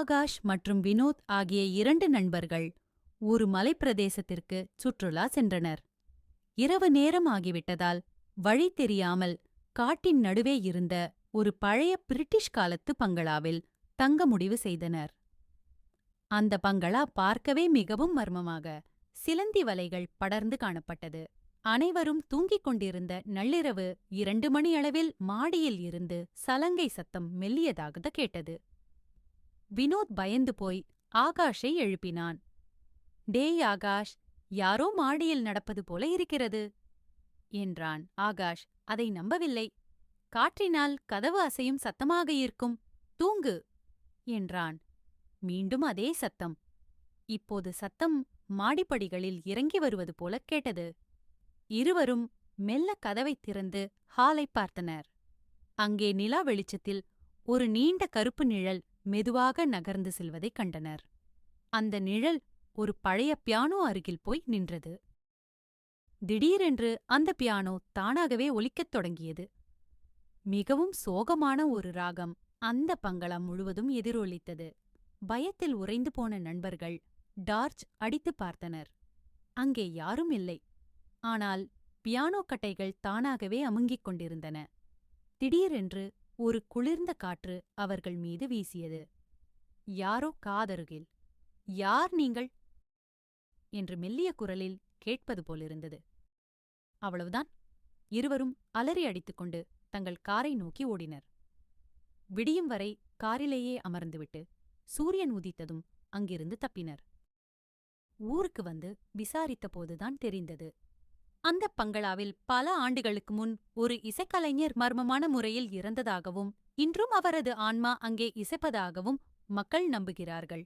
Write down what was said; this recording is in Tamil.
ஆகாஷ் மற்றும் வினோத் ஆகிய 2 நண்பர்கள் ஒரு மலைப்பிரதேசத்திற்கு சுற்றுலா சென்றனர். இரவு நேரம் ஆகிவிட்டதால் வழி தெரியாமல் காட்டின் நடுவே இருந்த ஒரு பழைய பிரிட்டிஷ் காலத்து பங்களாவில் தங்க முடிவு செய்தனர். அந்த பங்களா பார்க்கவே மிகவும் மர்மமாக சிலந்தி வலைகள் படர்ந்து காணப்பட்டது. அனைவரும் தூங்கிக் கொண்டிருந்த நள்ளிரவு 2 மணி அளவில் மாடியில் இருந்து சலங்கை சத்தம் மெல்லியதாக கேட்டது. வினோத் பயந்து போய் ஆகாஷை எழுப்பினான். "டேய் ஆகாஷ், யாரோ மாடியில் நடப்பது போல இருக்கிறது" என்றான். ஆகாஷ் அதை நம்பவில்லை. "காற்றினால் கதவு அசையும் சத்தமாக இருக்கும், தூங்கு" என்றான். மீண்டும் அதே சத்தம். இப்போது சத்தம் மாடிப்படிகளில் இறங்கி வருவது போலக் கேட்டது. இருவரும் மெல்ல கதவைத் திறந்து ஹாலைப் பார்த்தனர். அங்கே நிலா வெளிச்சத்தில் ஒரு நீண்ட கருப்பு நிழல் மெதுவாக நகர்ந்து செல்வதைக் கண்டனர். அந்த நிழல் ஒரு பழைய பியானோ அருகில் போய் நின்றது. திடீரென்று அந்த பியானோ தானாகவே ஒலிக்கத் தொடங்கியது. மிகவும் சோகமான ஒரு ராகம் அந்த பங்களா முழுவதும் எதிரொலித்தது. பயத்தில் உறைந்து போன நண்பர்கள் டார்ச் அடித்துப் பார்த்தனர். அங்கே யாரும் இல்லை. ஆனால் பியானோ கட்டைகள் தானாகவே அமுங்கிக் கொண்டிருந்தன. திடீரென்று ஒரு குளிர்ந்த காற்று அவர்கள் மீது வீசியது. யாரோ காதருகில், "யார் நீங்கள்?" என்று மெல்லிய குரலில் கேட்பது போலிருந்தது. அவ்வளவுதான். இருவரும் அலறி அடித்துக்கொண்டு தங்கள் காரை நோக்கி ஓடினர். விடியும் வரை காரிலேயே அமர்ந்துவிட்டு சூரியன் உதித்ததும் அங்கிருந்து தப்பினர். ஊருக்கு வந்து விசாரித்தபோதுதான் தெரிந்தது, அந்த பங்களாவில் பல ஆண்டுகளுக்கு முன் ஒரு இசைக்கலைஞர் மர்மமான முறையில் இறந்ததாகவும் இன்றும் அவரது ஆன்மா அங்கே இசைப்பதாகவும் மக்கள் நம்புகிறார்கள்.